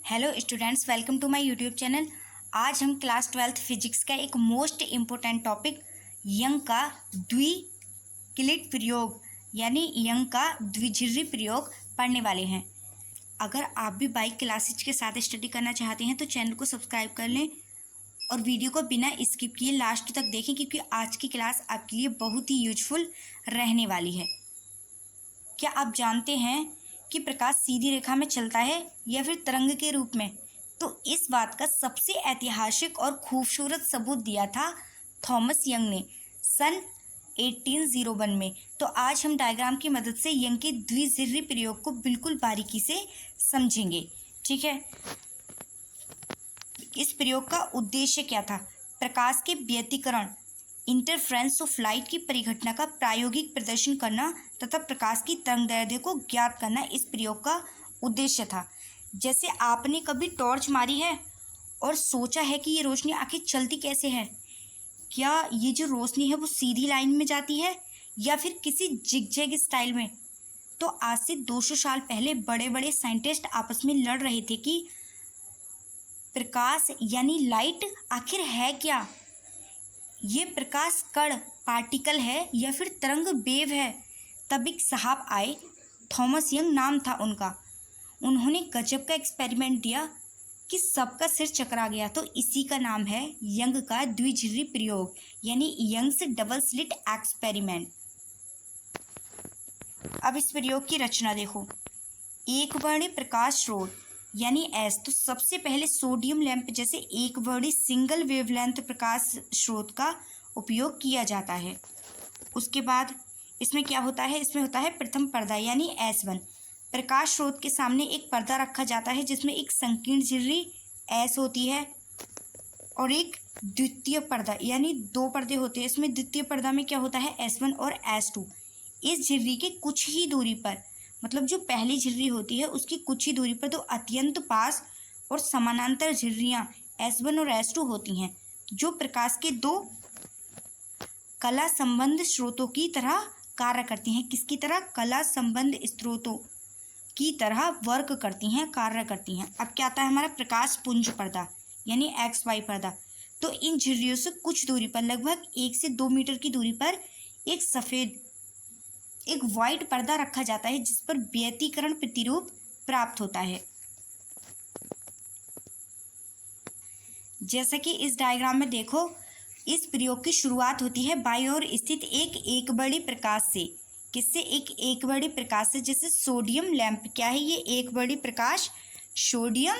Hello students, welcome to my YouTube channel. आज हम class 12th physics का एक मोस्ट इम्पोर्टेंट टॉपिक यंग का द्विकिलिट प्रयोग यानी यंग का द्विझिर्री प्रयोग पढ़ने वाले हैं। अगर आप भी बाइक क्लासेज के साथ स्टडी करना चाहते हैं तो चैनल को सब्सक्राइब कर लें और वीडियो को बिना स्किप किए लास्ट तक देखें, क्योंकि आज की क्लास आपके लिए बहुत ही यूजफुल रहने वाली है। क्या आप जानते हैं कि प्रकाश सीधी रेखा में चलता है या फिर तरंग के रूप में? तो इस बात का सबसे ऐतिहासिक और खूबसूरत सबूत दिया था थॉमस यंग ने सन 1801 में। तो आज हम डायग्राम की मदद से यंग के द्विझिर्री प्रयोग को बिल्कुल बारीकी से समझेंगे। ठीक है, इस प्रयोग का उद्देश्य क्या था? प्रकाश के व्यतिकरण इंटरफ्रेंस ऑफ लाइट की परिघटना का प्रायोगिक प्रदर्शन करना तथा प्रकाश की तरंगदैर्ध्य को ज्ञात करना इस प्रयोग का उद्देश्य था। जैसे आपने कभी टॉर्च मारी है और सोचा है कि ये रोशनी आखिर चलती कैसे है? क्या ये जो रोशनी है वो सीधी लाइन में जाती है या फिर किसी जिगजैग स्टाइल में? तो आज से 200 साल पहले बड़े बड़े साइंटिस्ट आपस में लड़ रहे थे कि प्रकाश यानी लाइट आखिर है क्या? ये प्रकाश कण पार्टिकल है या फिर तरंग वेव है? तब एक साहब आए, थॉमस यंग नाम था उनका। उन्होंने गजब का एक्सपेरिमेंट दिया कि सबका सिर चकरा गया। तो इसी का नाम है यंग का द्विझिर्री प्रयोग यानी यंग्स डबल स्लिट एक्सपेरिमेंट। अब इस प्रयोग की रचना देखो। एक वर्णी प्रकाश स्रोत यानी एस, तो सबसे पहले सोडियम लैंप जैसे एक वर्णी सिंगल वेवलेंथ प्रकाश स्रोत का उपयोग किया जाता है। उसके बाद इसमें क्या होता है? इसमें होता है प्रथम पर्दा यानी S1। प्रकाश स्रोत के सामने एक पर्दा रखा जाता है जिसमें एक संकीर्ण झिर्री S होती है और एक द्वितीय पर्दा यानी दो पर्दे होते हैं। इसमें द्वितीय पर्दा में क्या होता है? S1 और S2। इस झिर्री के कुछ ही दूरी पर, मतलब जो पहली झिर्री होती है उसकी कुछ ही दूरी पर दो अत्यंत पास और समानांतर झिर्रियाँ S1 और S2 होती हैं, जो प्रकाश के दो कला संबंध स्रोतों की तरह कार्य करती हैं। किसकी तरह? कला संबंध स्रोतों की तरह वर्क करती हैं, कार्य करती हैं। अब क्या आता है हमारा? प्रकाश पुंज पर्दा यानी XY पर्दा। तो इन झिर्रियों से कुछ दूरी पर, लगभग 1 से 2 मीटर की दूरी पर एक सफ़ेद एक वाइट पर्दा रखा जाता है जिस पर व्यतिकरण प्रतिरूप प्राप्त होता है। जैसा कि इस डायग्राम में देखो, इस प्रयोग की शुरुआत होती है बाईं ओर स्थित एक बड़ी प्रकाश से। किससे? एक बड़ी प्रकाश से। जैसे सोडियम लैंप, क्या है ये? एक बड़ी प्रकाश सोडियम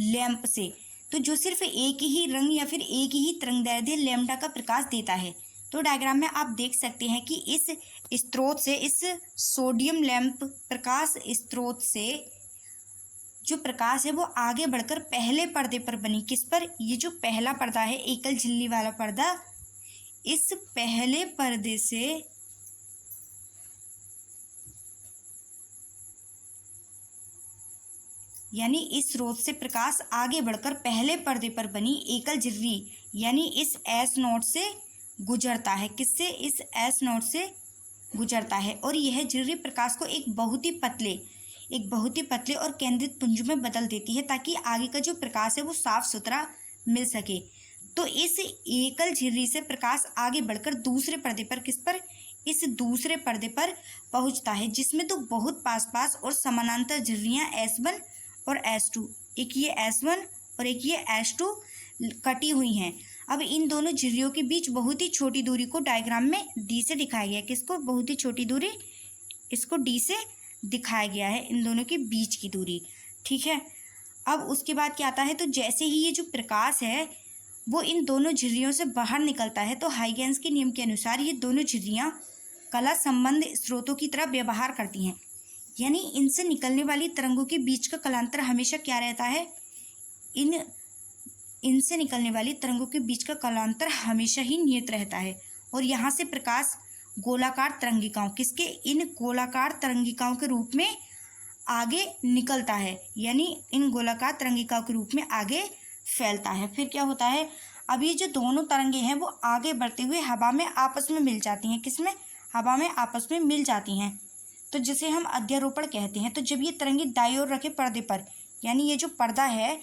लैंप से, तो जो सिर्फ एक ही रंग या फिर एक ही तरंगदैर्ध्य लैम्डा का प्रकाश देता है। तो डायग्राम में आप देख सकते हैं कि इस स्रोत से, इस सोडियम लैंप प्रकाश स्रोत से जो प्रकाश है वो आगे बढ़कर पहले पर्दे पर बनी। किस पर? ये जो पहला पर्दा है, एकल झिल्ली वाला पर्दा, इस पहले पर्दे से यानी इस स्रोत से प्रकाश आगे बढ़कर पहले पर्दे पर बनी एकल झिर्री यानी इस S0 से गुजरता है। किससे? इस S0 से गुजरता है और यह झिर्री प्रकाश को एक बहुत ही पतले और केंद्रित पुंज में बदल देती है ताकि आगे का जो प्रकाश है वो साफ सुथरा मिल सके। तो इस एकल झिर्री से प्रकाश आगे बढ़कर दूसरे पर्दे पर, किस पर? इस दूसरे पर्दे पर पहुंचता है जिसमें तो बहुत पास और समानांतर झिर्रियाँ S1 और S2, एक ये S1 और एक ये S2 कटी हुई हैं। अब इन दोनों झिर्रियों के बीच बहुत ही छोटी दूरी को डायग्राम में D से दिखाया गया है। किसको? बहुत ही छोटी दूरी, इसको D से दिखाया गया है, इन दोनों के बीच की दूरी। ठीक है, अब उसके बाद क्या आता है? तो जैसे ही ये जो प्रकाश है वो इन दोनों झिर्रियों से बाहर निकलता है तो हाइगेंस के नियम के अनुसार ये दोनों झिर्रियाँ कला संबंध स्रोतों की तरह व्यवहार करती हैं। यानी इनसे निकलने वाली तरंगों के बीच का कलांतर हमेशा क्या रहता है? इनसे निकलने वाली तरंगों के बीच का कलांतर हमेशा ही नियत रहता है। और यहाँ से प्रकाश गोलाकार तरंगिकाओं, किसके? इन गोलाकार तरंगिकाओं के रूप में आगे निकलता है, यानी इन गोलाकार तरंगिकाओं के रूप में आगे फैलता है। फिर क्या होता है? अब ये जो दोनों तरंगे हैं वो आगे बढ़ते हुए हवा में आपस में मिल जाती हैं। किसमें? हवा में आपस में मिल जाती हैं, तो जिसे हम अध्यारोपण कहते हैं। तो जब ये तरंगे दाईं ओर रखे पर्दे पर यानी ये जो पर्दा है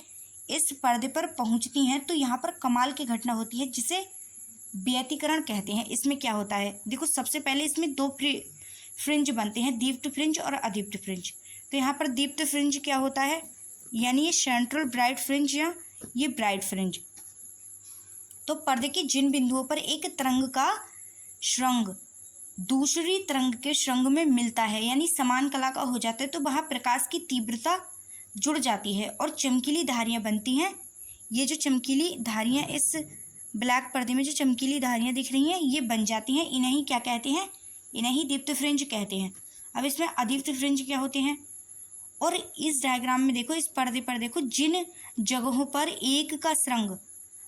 इस पर्दे पर पहुंचती हैं तो यहाँ पर कमाल की घटना होती है जिसे व्यतिकरण कहते हैं। इसमें क्या होता है, देखो सबसे पहले इसमें दो फ्रिंज बनते हैं, दीप्त फ्रिंज और अदीप्त फ्रिंज। तो यहाँ पर दीप्त फ्रिंज क्या होता है, यानी ये सेंट्रल ब्राइट फ्रिंज या ये ब्राइट फ्रिंज। तो पर्दे के जिन बिंदुओं पर एक तरंग का श्रृंग दूसरी तरंग के श्रृंग में मिलता है यानी समान कला का हो जाता है, तो वहाँ प्रकाश की तीव्रता जुड़ जाती है और चमकीली धारियाँ बनती हैं। ये जो चमकीली धारियाँ इस ब्लैक पर्दे में जो चमकीली धारियाँ दिख रही हैं ये बन जाती हैं, इन्हें ही क्या कहते हैं, इन्हें ही दीप्त फ्रिंज कहते हैं। अब इसमें अदीप्त फ्रिंज क्या होते हैं, और इस डायग्राम में देखो, इस पर्दे पर देखो, जिन जगहों पर एक का श्रृंग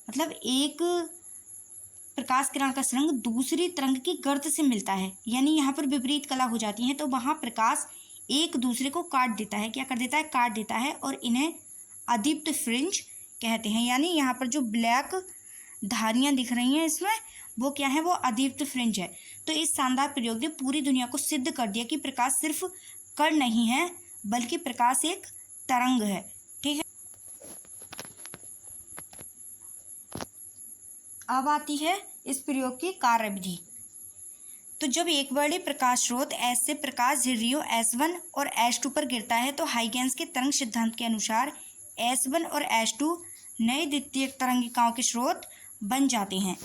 मतलब एक प्रकाश किरण का श्रृंग दूसरी तरंग की गर्त से मिलता है यानी यहाँ पर विपरीत कला हो जाती है, तो वहाँ प्रकाश एक दूसरे को काट देता है, क्या कर देता है, काट देता है, और इन्हें अदीप्त फ्रिंज कहते हैं। यानी यहाँ पर जो ब्लैक धारियाँ दिख रही हैं इसमें वो क्या है, वो अदीप्त फ्रिंज है। तो इस शानदार प्रयोग ने पूरी दुनिया को सिद्ध कर दिया कि प्रकाश सिर्फ कण नहीं है बल्कि प्रकाश एक तरंग है। ठीक है, अब आती है इस प्रयोग की कार्यविधि। तो जब एक वर्णी प्रकाश स्रोत S से प्रकाश झिर्रियों S1 और S2 पर गिरता है तो हाइगेंस के तरंग सिद्धांत के अनुसार S1 और S2 नए द्वितीयक तरंगिकाओं के स्रोत बन जाते हैं।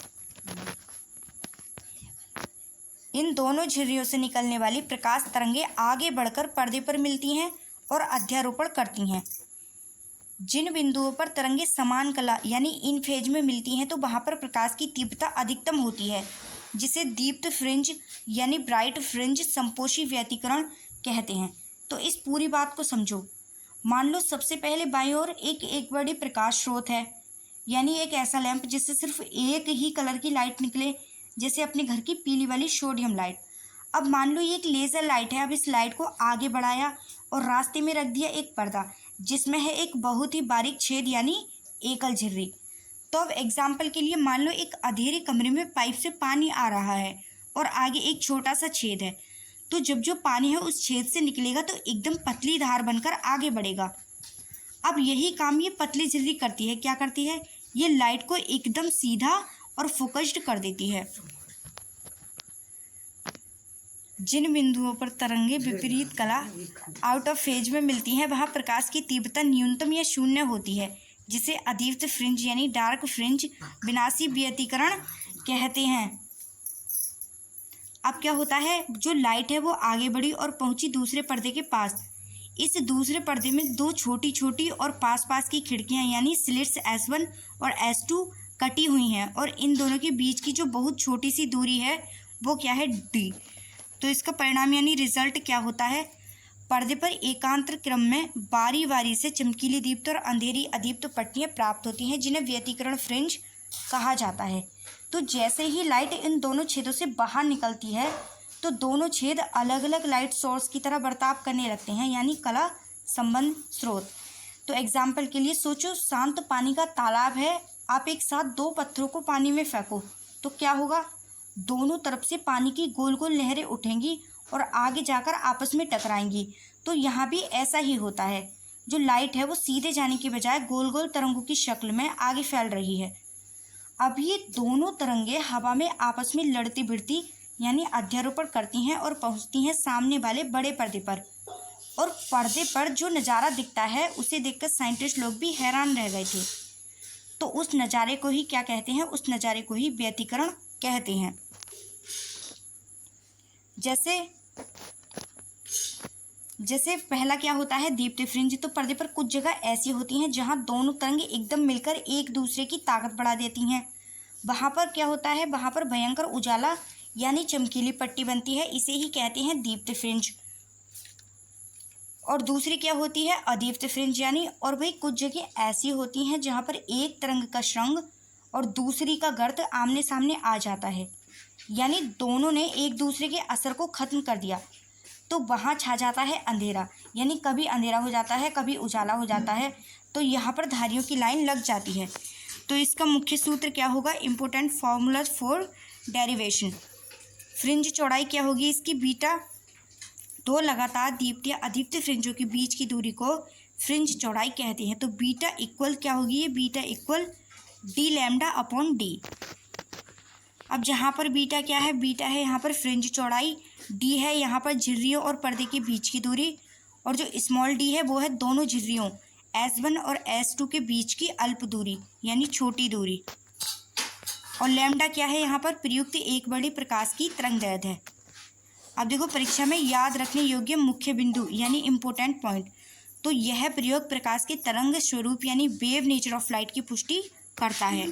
इन दोनों झिर्रियों से निकलने वाली प्रकाश तरंगें आगे बढ़कर पर्दे पर मिलती हैं और अध्यारोपण करती हैं। जिन बिंदुओं पर तरंगें समान कला यानी इन फेज में मिलती हैं तो वहाँ पर प्रकाश की तीव्रता अधिकतम होती है, जिसे दीप्त फ्रिंज यानी ब्राइट फ्रिंज संपोषी व्यतिकरण कहते हैं। तो इस पूरी बात को समझो। मान लो सबसे पहले बाईं ओर एक बड़ी प्रकाश स्रोत है, यानी एक ऐसा लैंप जिससे सिर्फ एक ही कलर की लाइट निकले, जैसे अपने घर की पीली वाली सोडियम लाइट। अब मान लो ये एक लेज़र लाइट है। अब इस लाइट को आगे बढ़ाया और रास्ते में रख दिया एक पर्दा जिसमें है एक बहुत ही बारीक छेद यानी एकल झिर्री। तो अब एग्जाम्पल के लिए मान लो एक अंधेरे कमरे में पाइप से पानी आ रहा है और आगे एक छोटा सा छेद है, तो जब जो पानी है उस छेद से निकलेगा तो एकदम पतली धार बनकर आगे बढ़ेगा। अब यही काम ये पतली झिर्री करती है, क्या करती है, ये लाइट को एकदम सीधा और फोकस्ड कर देती है। जिन बिंदुओं पर तरंगें विपरीत कला आउट ऑफ फेज में मिलती हैं वहाँ प्रकाश की तीव्रता न्यूनतम या शून्य होती है, जिसे अदीप्त फ्रिंज यानी डार्क फ्रिंज विनाशी व्यतिकरण कहते हैं। अब क्या होता है, जो लाइट है वो आगे बढ़ी और पहुंची दूसरे पर्दे के पास। इस दूसरे पर्दे में दो छोटी छोटी और पास पास की खिड़कियां यानी स्लिट्स S1 और S2 कटी हुई हैं और इन दोनों के बीच की जो बहुत छोटी सी दूरी है वो क्या है, D। तो इसका परिणाम यानी रिजल्ट क्या होता है, पर्दे पर एकांतर क्रम में बारी बारी से चमकीली दीप्त और अंधेरी अदीप्त पट्टियाँ प्राप्त होती हैं जिन्हें व्यतिकरण फ्रिंज कहा जाता है। तो जैसे ही लाइट इन दोनों छेदों से बाहर निकलती है तो दोनों छेद अलग अलग लाइट सोर्स की तरह बर्ताव करने लगते हैं यानी कला संबंध स्रोत। तो एग्जाम्पल के लिए सोचो, शांत पानी का तालाब है, आप एक साथ दो पत्थरों को पानी में फेंको तो क्या होगा, दोनों तरफ से पानी की गोल गोल लहरें उठेंगी और आगे जाकर आपस में टकराएंगी। तो यहाँ भी ऐसा ही होता है, जो लाइट है वो सीधे जाने की बजाय गोल गोल तरंगों की शक्ल में आगे फैल रही है। अब ये दोनों तरंगें हवा में आपस में लड़ती भिड़ती यानी अध्यारोपण करती हैं और पहुँचती हैं सामने वाले बड़े पर्दे पर। और पर्दे पर जो नज़ारा दिखता है उसे देखकर साइंटिस्ट लोग भी हैरान रह गए थे। तो उस नज़ारे को ही क्या कहते हैं, उस नज़ारे को ही व्यतिकरण कहते हैं। जैसे पहला क्या होता है, दीप्त फ्रिंज। तो पर्दे पर कुछ जगह ऐसी होती हैं जहां दोनों तरंगे एकदम मिलकर एक दूसरे की ताकत बढ़ा देती हैं। वहां पर क्या होता है, वहां पर भयंकर उजाला यानी चमकीली पट्टी बनती है, इसे ही कहते हैं दीप्त फ्रिंज। और दूसरी क्या होती है, अदीप्त फ्रिंज यानी, और वही कुछ जगह ऐसी होती हैं जहां पर एक तरंग का श्रृंग और दूसरी का गर्त आमने सामने आ जाता है यानी दोनों ने एक दूसरे के असर को खत्म कर दिया। तो वहाँ छा जाता है अंधेरा, यानी कभी अंधेरा हो जाता है कभी उजाला हो जाता है। तो यहाँ पर धारियों की लाइन लग जाती है। तो इसका मुख्य सूत्र क्या होगा, important formulas for derivation. Fringe चौड़ाई क्या होगी इसकी, बीटा। दो लगातार दीप्त या अदीप्त फ्रिंजों के बीच की दूरी को फ्रिंज चौड़ाई कहते हैं। तो बीटा इक्वल क्या होगी, ये beta equal D lambda upon D. अब जहाँ पर बीटा क्या है, बीटा है यहाँ पर फ्रिंज चौड़ाई, डी है यहाँ पर झिर्रियों और पर्दे के बीच की दूरी, और जो स्मॉल डी है वो है दोनों झिर्रियों S1 और S2 के बीच की अल्प दूरी यानी छोटी दूरी, और लैम्डा क्या है यहाँ पर प्रयुक्त एक बड़ी प्रकाश की तरंगदैर्घ्य है। अब देखो परीक्षा में याद रखने योग्य मुख्य बिंदु यानी इम्पोर्टेंट पॉइंट, तो यह प्रयोग प्रकाश के तरंग स्वरूप यानी वेव नेचर ऑफ लाइट की पुष्टि करता है।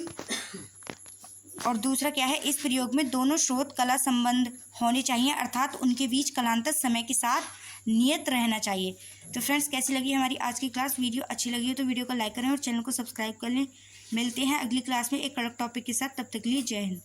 और दूसरा क्या है, इस प्रयोग में दोनों स्रोत कला संबंध होने चाहिए, अर्थात उनके बीच कलांतर समय के साथ नियत रहना चाहिए। तो फ्रेंड्स, कैसी लगी हमारी आज की क्लास? वीडियो अच्छी लगी हो तो वीडियो को लाइक करें और चैनल को सब्सक्राइब कर लें। मिलते हैं अगली क्लास में एक अलग टॉपिक के साथ, तब तक के लिए जय हिंद।